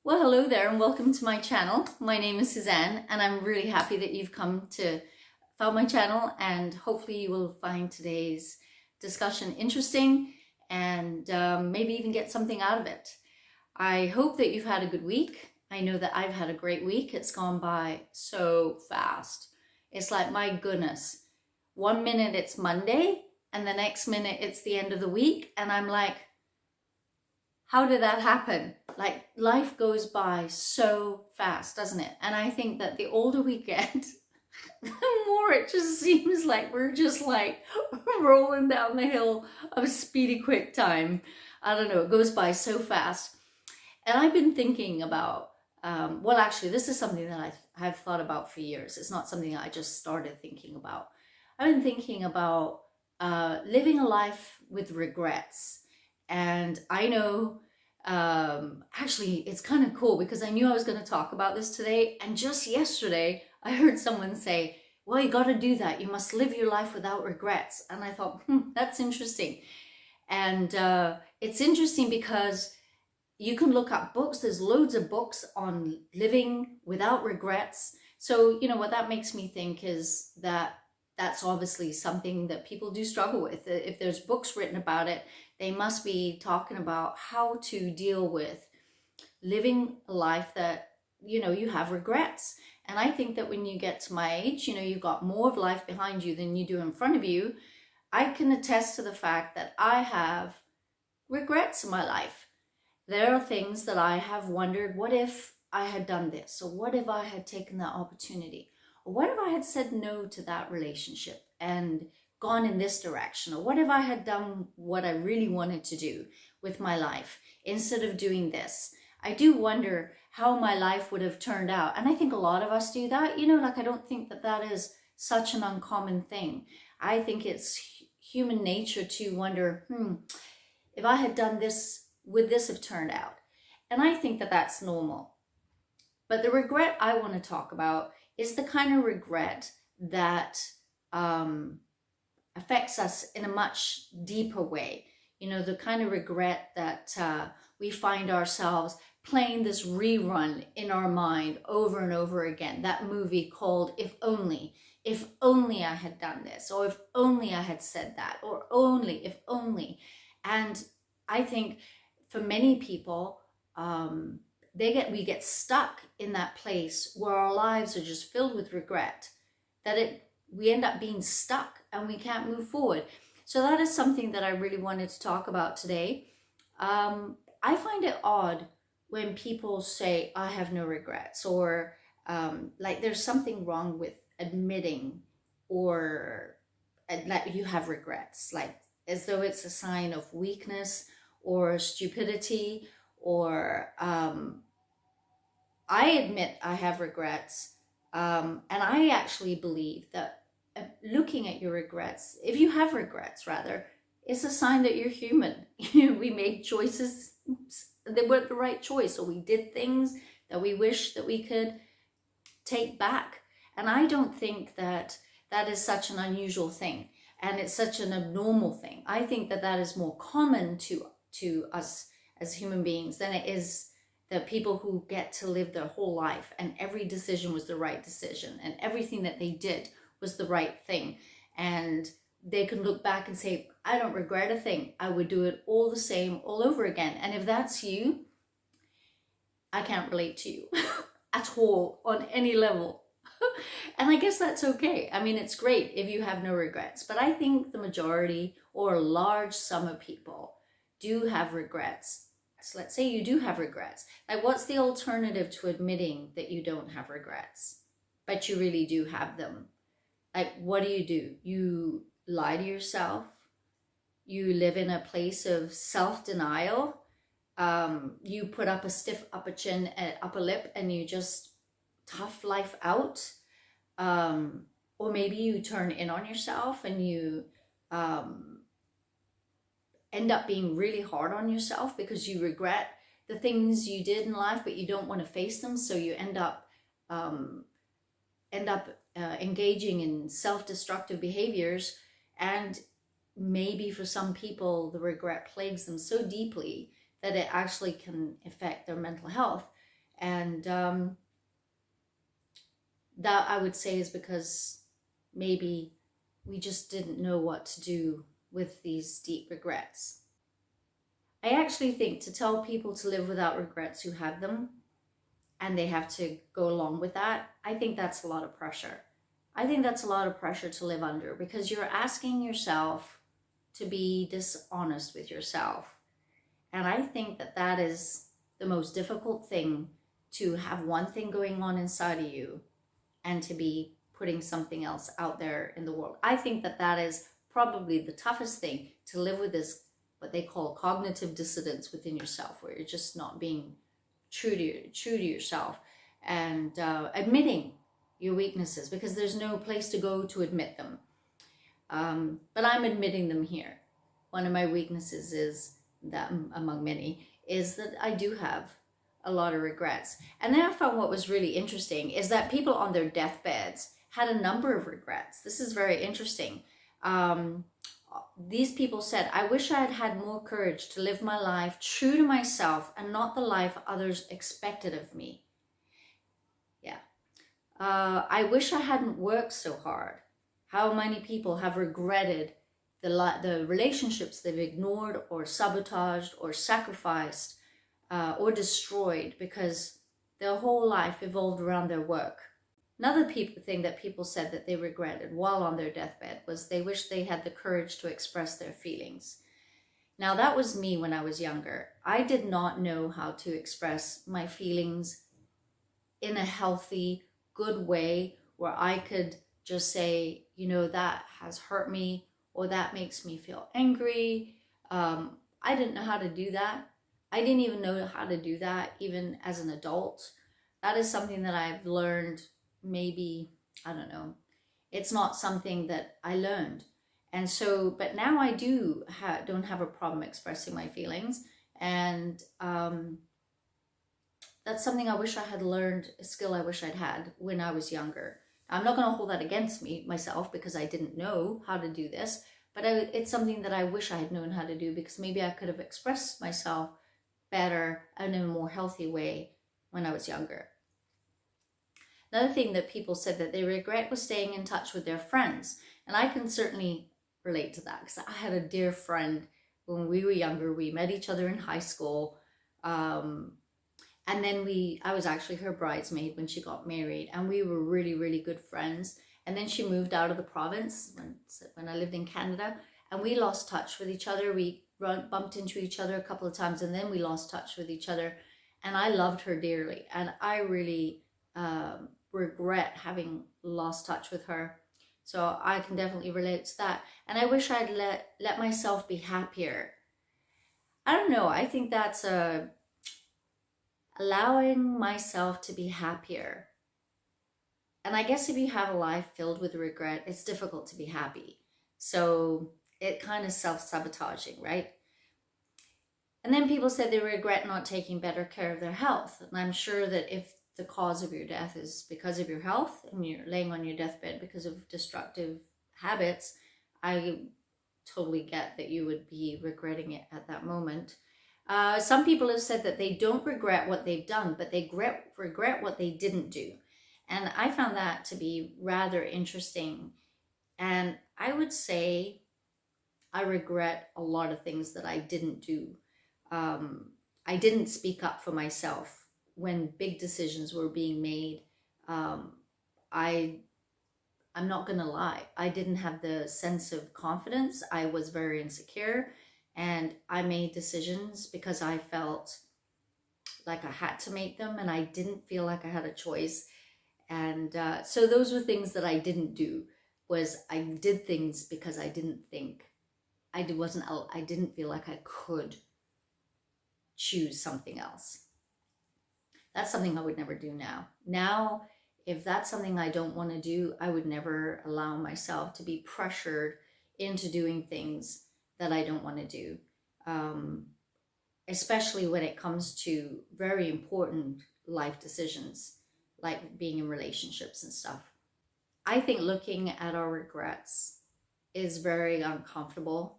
Well, hello there and welcome to my channel. My name is Suzanne and I'm really happy that you've come to found my channel, and hopefully you will find today's discussion interesting and maybe even get something out of it. I hope that you've had a good week. I know that I've had a great week. It's gone by so fast. It's like, my goodness, 1 minute it's Monday and the next minute it's the end of the week, and I'm like, how did that happen? Like, life goes by so fast, doesn't it? And I think that the older we get, the more it just seems like we're just like rolling down the hill of speedy quick time. I don't know, it goes by so fast. And I've been thinking about, well, actually, this is something that I've thought about for years. It's not something I just started thinking about. I've been thinking about living a life with regrets. And I know, actually, it's kind of cool because I knew I was going to talk about this today. And just yesterday, I heard someone say, well, you got to do that. You must live your life without regrets. And I thought, that's interesting. And it's interesting because you can look up books. There's loads of books on living without regrets. So, what that makes me think is that that's obviously something that people do struggle with. If there's books written about it, they must be talking about how to deal with living a life that, you have regrets. And I think that when you get to my age, you've got more of life behind you than you do in front of you. I can attest to the fact that I have regrets in my life. There are things that I have wondered, what if I had done this? Or what if I had taken that opportunity? Or what if I had said no to that relationship and gone in this direction? Or what if I had done what I really wanted to do with my life instead of doing this? I do wonder how my life would have turned out. And I think a lot of us do that. I don't think that that is such an uncommon thing. I think it's human nature to wonder, if I had done this, would this have turned out? And I think that that's normal. But the regret I want to talk about is the kind of regret that affects us in a much deeper way. The kind of regret that we find ourselves playing this rerun in our mind over and over again. That movie called If Only. If only I had done this, or if only I had said that, or only, if only. And I think for many people, we get stuck in that place where our lives are just filled with regret, that we end up being stuck and we can't move forward. So that is something that I really wanted to talk about today. I find it odd when people say, I have no regrets, or like there's something wrong with admitting or that you have regrets, like as though it's a sign of weakness or stupidity, or I admit I have regrets, and I actually believe that looking at your regrets, if you have regrets rather, it's a sign that you're human. We made choices that weren't the right choice, or we did things that we wish that we could take back. And I don't think that that is such an unusual thing, and it's such an abnormal thing. I think that that is more common to us as human beings than it is the people who get to live their whole life and every decision was the right decision and everything that they did was the right thing. And they can look back and say, I don't regret a thing. I would do it all the same all over again. And if that's you, I can't relate to you at all on any level. And I guess that's okay. I mean, it's great if you have no regrets, but I think the majority or a large sum of people do have regrets. So let's say you do have regrets. Like, what's the alternative to admitting that you don't have regrets, but you really do have them? Like, what do? You lie to yourself. You live in a place of self-denial. You put up a stiff upper chin and upper lip and you just tough life out. Or maybe you turn in on yourself and you end up being really hard on yourself because you regret the things you did in life, but you don't want to face them. So you end up engaging in self-destructive behaviors. And maybe for some people, the regret plagues them so deeply that it actually can affect their mental health. And that, I would say, is because maybe we just didn't know what to do with these deep regrets. I actually think to tell people to live without regrets who have them, and they have to go along with that, I think that's a lot of pressure. I think that's a lot of pressure to live under, because you're asking yourself to be dishonest with yourself. And I think that that is the most difficult thing, to have one thing going on inside of you and to be putting something else out there in the world. I think that that is probably the toughest thing, to live with this, what they call cognitive dissonance within yourself, where you're just not being true to yourself, and admitting your weaknesses, because there's no place to go to admit them. But I'm admitting them here. One of my weaknesses is that, among many, is that I do have a lot of regrets. And then I found what was really interesting is that people on their deathbeds had a number of regrets. This is very interesting. These people said, I wish I had had more courage to live my life true to myself and not the life others expected of me. Yeah. I wish I hadn't worked so hard. How many people have regretted the relationships they've ignored or sabotaged or sacrificed or destroyed because their whole life evolved around their work. Another thing that people said that they regretted while on their deathbed was they wished they had the courage to express their feelings. Now, that was me when I was younger. I did not know how to express my feelings in a healthy, good way, where I could just say, you know, that has hurt me, or that makes me feel angry. I didn't know how to do that. I didn't even know how to do that even as an adult. That is something that I've learned, maybe, I don't know. It's not something that I learned. And so, but now I don't have a problem expressing my feelings. And that's something I wish I had learned, a skill I wish I'd had when I was younger. I'm not going to hold that against myself, because I didn't know how to do this, but it's something that I wish I had known how to do, because maybe I could have expressed myself better and in a more healthy way when I was younger. Another thing that people said that they regret was staying in touch with their friends. And I can certainly relate to that, because I had a dear friend when we were younger. We met each other in high school. And then I was actually her bridesmaid when she got married, and we were really, really good friends. And then she moved out of the province when I lived in Canada, and we lost touch with each other. We bumped into each other a couple of times, and then we lost touch with each other. And I loved her dearly, and I really regret having lost touch with her. So I can definitely relate to that. And I wish I'd let myself be happier. I don't know. I think that's allowing myself to be happier. And I guess if you have a life filled with regret, it's difficult to be happy. So it kind of self-sabotaging, right? And then people said they regret not taking better care of their health. And I'm sure that if the cause of your death is because of your health and you're laying on your deathbed because of destructive habits, I totally get that you would be regretting it at that moment. Some people have said that they don't regret what they've done, but they regret what they didn't do. And I found that to be rather interesting. And I would say I regret a lot of things that I didn't do. I didn't speak up for myself when big decisions were being made. I'm not gonna lie, I didn't have the sense of confidence. I was very insecure, and I made decisions because I felt like I had to make them, and I didn't feel like I had a choice. And so those were things that I didn't do. Was I did things because I didn't think, I didn't feel like I could choose something else. That's something I would never do now. Now, if that's something I don't want to do, I would never allow myself to be pressured into doing things that I don't want to do. Especially when it comes to very important life decisions, like being in relationships and stuff. I think looking at our regrets is very uncomfortable.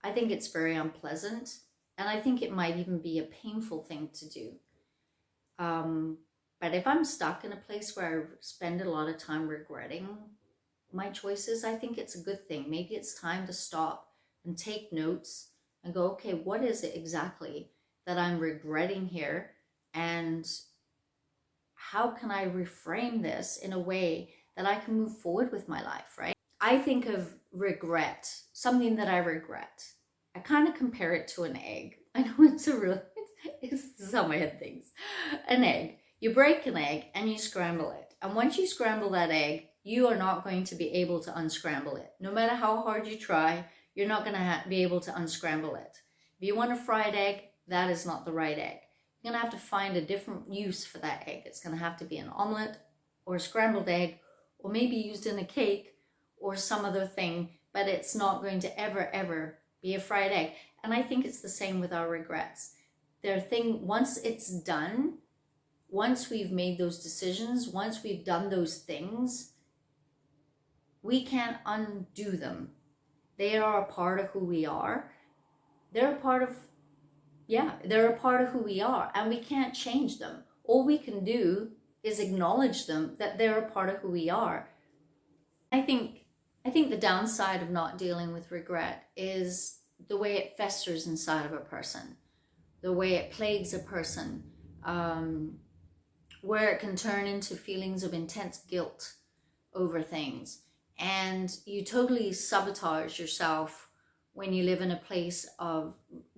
I think it's very unpleasant. And I think it might even be a painful thing to do. But if I'm stuck in a place where I spend a lot of time regretting my choices, I think it's a good thing. Maybe it's time to stop and take notes and go, okay, what is it exactly that I'm regretting here? And how can I reframe this in a way that I can move forward with my life, right? I think of regret, something that I regret. I kind of compare it to an egg. I know it's some head things. An egg. You break an egg and you scramble it. And once you scramble that egg, you are not going to be able to unscramble it. No matter how hard you try, you're not going to be able to unscramble it. If you want a fried egg, that is not the right egg. You're going to have to find a different use for that egg. It's going to have to be an omelet or a scrambled egg, or maybe used in a cake or some other thing, but it's not going to ever be a fried egg. And I think it's the same with our regrets. Once it's done, once we've made those decisions, once we've done those things, we can't undo them. They are a part of who we are. They're a part of who we are, and we can't change them. All we can do is acknowledge them, that they're a part of who we are. I think the downside of not dealing with regret is the way it festers inside of a person, the way it plagues a person, where it can turn into feelings of intense guilt over things. And you totally sabotage yourself when you live in a place of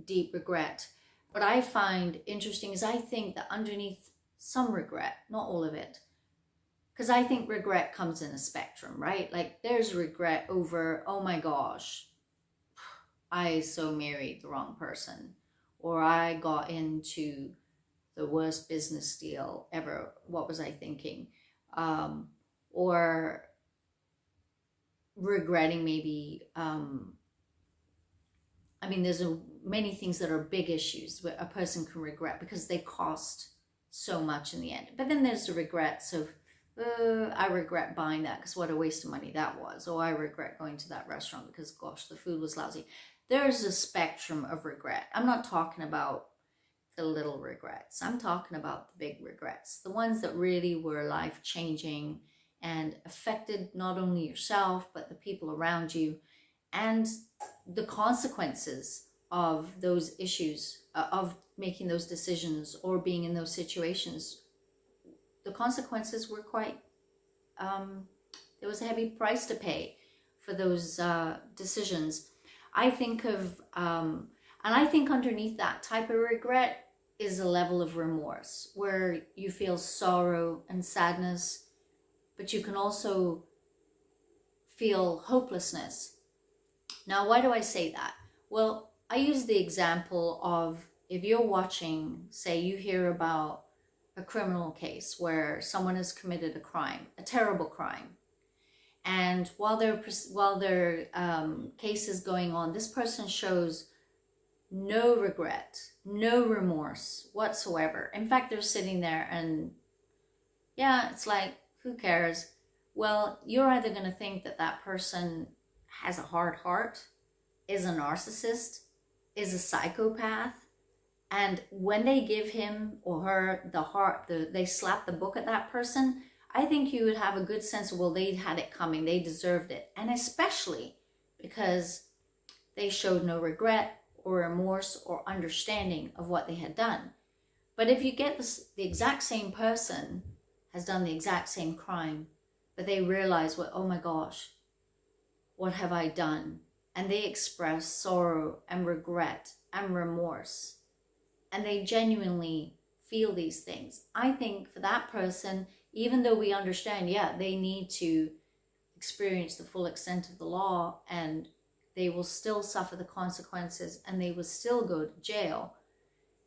deep regret. What I find interesting is I think that underneath some regret, not all of it, because I think regret comes in a spectrum, right? Like there's regret over, oh my gosh, I so married the wrong person, or I got into the worst business deal ever. What was I thinking? Or regretting maybe, there's many things that are big issues where a person can regret because they cost so much in the end. But then there's the regrets of, I regret buying that because what a waste of money that was. Or I regret going to that restaurant because, gosh, the food was lousy. There's a spectrum of regret. I'm not talking about the little regrets. I'm talking about the big regrets, the ones that really were life-changing and affected not only yourself, but the people around you, and the consequences of those issues, of making those decisions or being in those situations. The consequences were quite, there was a heavy price to pay for those decisions. I think of, and I think underneath that type of regret is a level of remorse where you feel sorrow and sadness, but you can also feel hopelessness. Now, why do I say that? Well, I use the example of if you're watching, say you hear about a criminal case where someone has committed a crime, a terrible crime. And while their case is going on, this person shows no regret, no remorse whatsoever. In fact, they're sitting there and yeah, it's like, who cares? Well, you're either going to think that that person has a hard heart, is a narcissist, is a psychopath, and when they give him or her they slap the book at that person, I think you would have a good sense of, well, they had it coming, they deserved it. And especially because they showed no regret or remorse or understanding of what they had done. But if you get the exact same person has done the exact same crime, but they realize, well, oh my gosh, what have I done? And they express sorrow and regret and remorse, and they genuinely feel these things. I think for that person, even though we understand, yeah, they need to experience the full extent of the law and they will still suffer the consequences and they will still go to jail,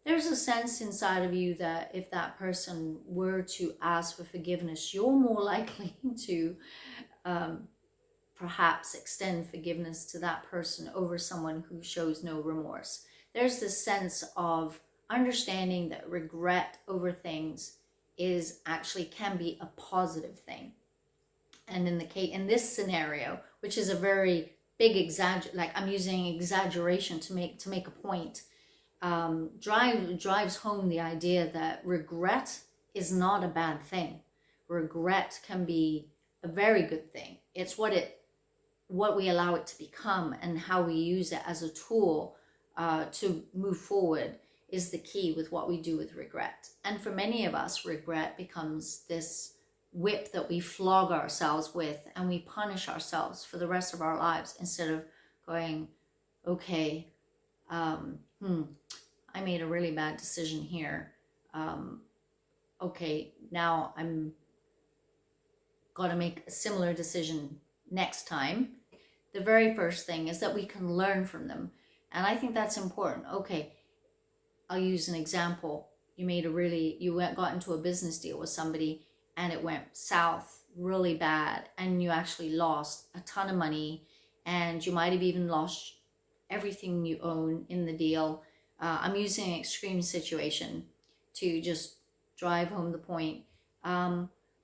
there's a sense inside of you that if that person were to ask for forgiveness, you're more likely to perhaps extend forgiveness to that person over someone who shows no remorse. There's this sense of understanding that regret over things can be a positive thing. And in this scenario, which is a very big I'm using exaggeration to make a point, drives home the idea that regret is not a bad thing. Regret can be a very good thing. It's what we allow it to become, and how we use it as a tool to move forward is the key with what we do with regret. And for many of us, regret becomes this whip that we flog ourselves with, and we punish ourselves for the rest of our lives instead of going, okay, I made a really bad decision here. Okay, now I'm got to make a similar decision next time. The very first thing is that we can learn from them. And I think that's important. Okay, I'll use an example. You got into a business deal with somebody and it went south really bad, and you actually lost a ton of money, and you might have even lost everything you own in the deal. I'm using an extreme situation to just drive home the point.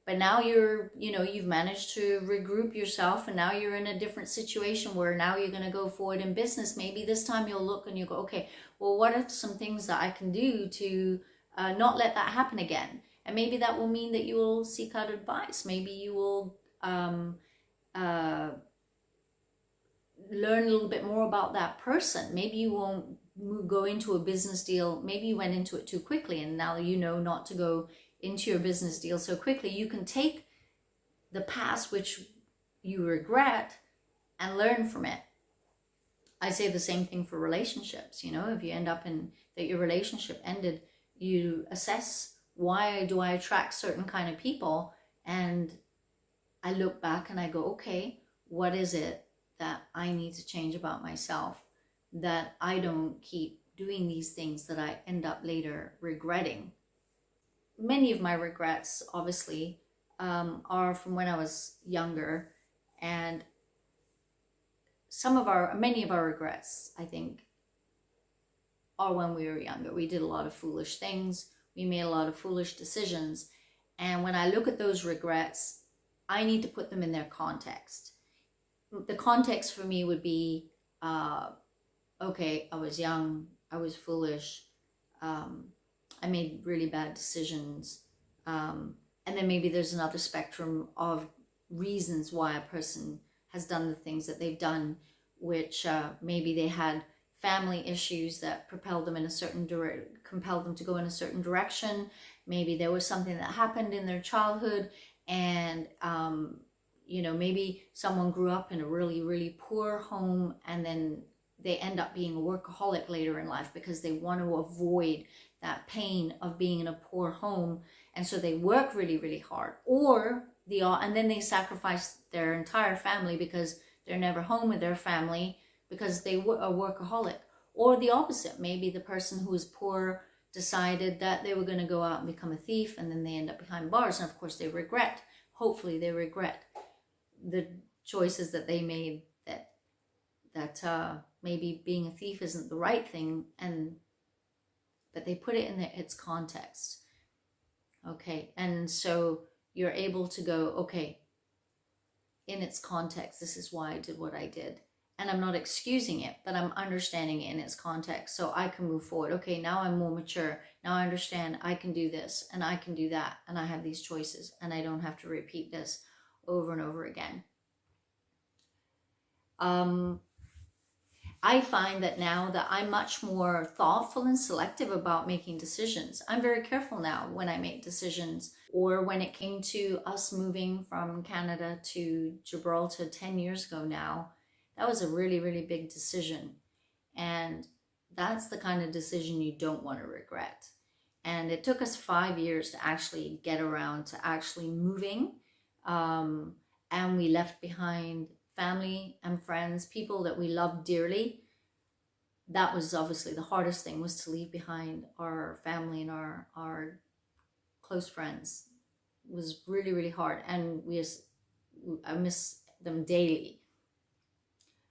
But now you've managed to regroup yourself, and now you're in a different situation where now you're going to go forward in business. Maybe this time you'll look and you go, okay, well, what are some things that I can do to not let that happen again? And maybe that will mean that you will seek out advice. Maybe you will learn a little bit more about that person. Maybe you won't go into a business deal. Maybe you went into it too quickly, and now you know not to go into your business deal so quickly. You can take the past, which you regret, and learn from it. I say the same thing for relationships. If you end up in that your relationship ended, you assess, why do I attract certain kind of people? And I look back and I go, okay, what is it that I need to change about myself, that I don't keep doing these things that I end up later regretting? Many of my regrets, obviously, are from when I was younger, and many of our regrets, I think, are when we were younger. We did a lot of foolish things. We made a lot of foolish decisions. And when I look at those regrets, I need to put them in their context. The context for me would be, okay, I was young, I was foolish, I made really bad decisions. And then maybe there's another spectrum of reasons why a person has done the things that they've done, which maybe they had family issues that compelled them to go in a certain direction. Maybe there was something that happened in their childhood, and maybe someone grew up in a really, really poor home, and then they end up being a workaholic later in life because they want to avoid that pain of being in a poor home, and so they work really, really hard, and then they sacrifice their entire family because they're never home with their family because they were a workaholic. Or the opposite, maybe the person who is poor decided that they were going to go out and become a thief, and then they end up behind bars, and of course hopefully they regret the choices that they made, that maybe being a thief isn't the right thing, but they put it in its context. Okay, and so you're able to go, okay, in its context, this is why I did what I did. And I'm not excusing it, but I'm understanding it in its context, so I can move forward. Okay, now I'm more mature. Now I understand I can do this and I can do that, and I have these choices, and I don't have to repeat this over and over again. I find that now that I'm much more thoughtful and selective about making decisions. I'm very careful now when I make decisions. Or when it came to us moving from Canada to Gibraltar 10 years ago now, that was a really, really big decision. And that's the kind of decision you don't want to regret. And it took us 5 years to actually get around to actually moving. And we left behind family and friends, people that we loved dearly. That was obviously the hardest thing, was to leave behind our family and our close friends. It was really, really hard. And I miss them daily.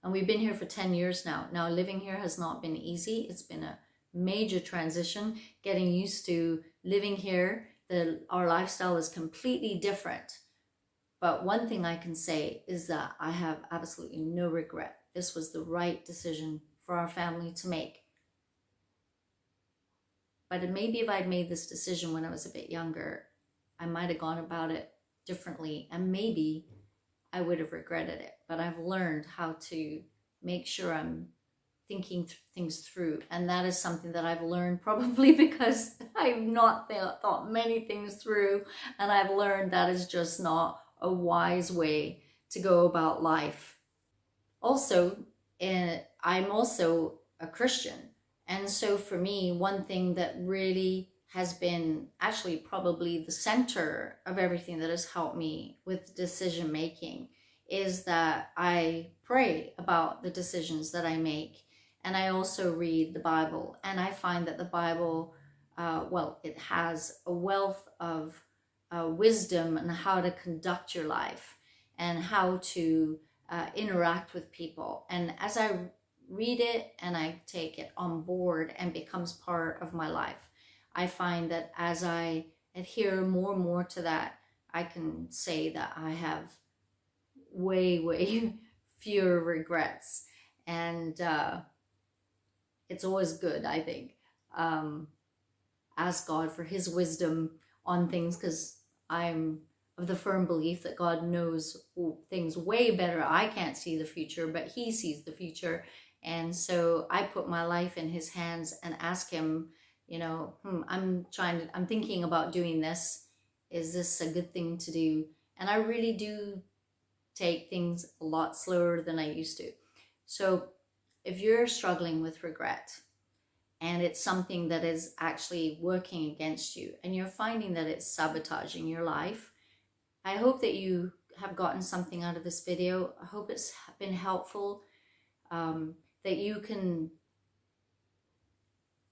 And we've been here for 10 years now. Now, living here has not been easy. It's been a major transition, getting used to living here. Our lifestyle is completely different. But one thing I can say is that I have absolutely no regret. This was the right decision for our family to make. But maybe if I'd made this decision when I was a bit younger, I might have gone about it differently, and maybe I would have regretted it. But I've learned how to make sure I'm thinking things through, and that is something that I've learned probably because I've not thought many things through, and I've learned that is just not a wise way to go about life. Also, I'm also a Christian, and so for me, one thing that really has been actually probably the center of everything that has helped me with decision making is that I pray about the decisions that I make, and I also read the Bible. And I find that the Bible, it has a wealth of wisdom on how to conduct your life and how to interact with people. And as I read it and I take it on board and becomes part of my life, I find that as I adhere more and more to that, I can say that I have way fewer regrets. And it's always good, I think. Ask God for his wisdom on things, because I'm of the firm belief that God knows things way better. I can't see the future, but he sees the future. And so I put my life in his hands and ask him, I'm thinking about doing this. Is this a good thing to do? And I really do take things a lot slower than I used to. So if you're struggling with regret and it's something that is actually working against you and you're finding that it's sabotaging your life, I hope that you have gotten something out of this video. I hope it's been helpful, that you can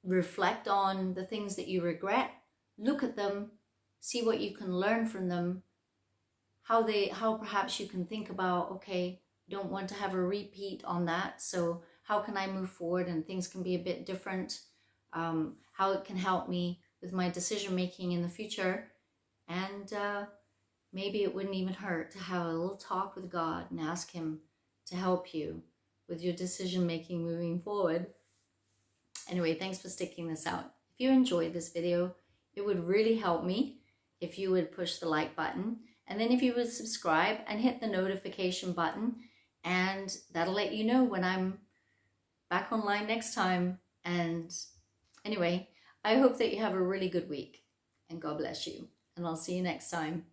reflect on the things that you regret, look at them, see what you can learn from them, how perhaps you can think about, okay, don't want to have a repeat on that, so how can I move forward and things can be a bit different, how it can help me with my decision making in the future. And maybe it wouldn't even hurt to have a little talk with God and ask him to help you with your decision making moving forward. Anyway, thanks for sticking this out. If you enjoyed this video, it would really help me if you would push the like button, and then if you would subscribe and hit the notification button, and that'll let you know when I'm back online next time. And anyway, I hope that you have a really good week, and God bless you, and I'll see you next time.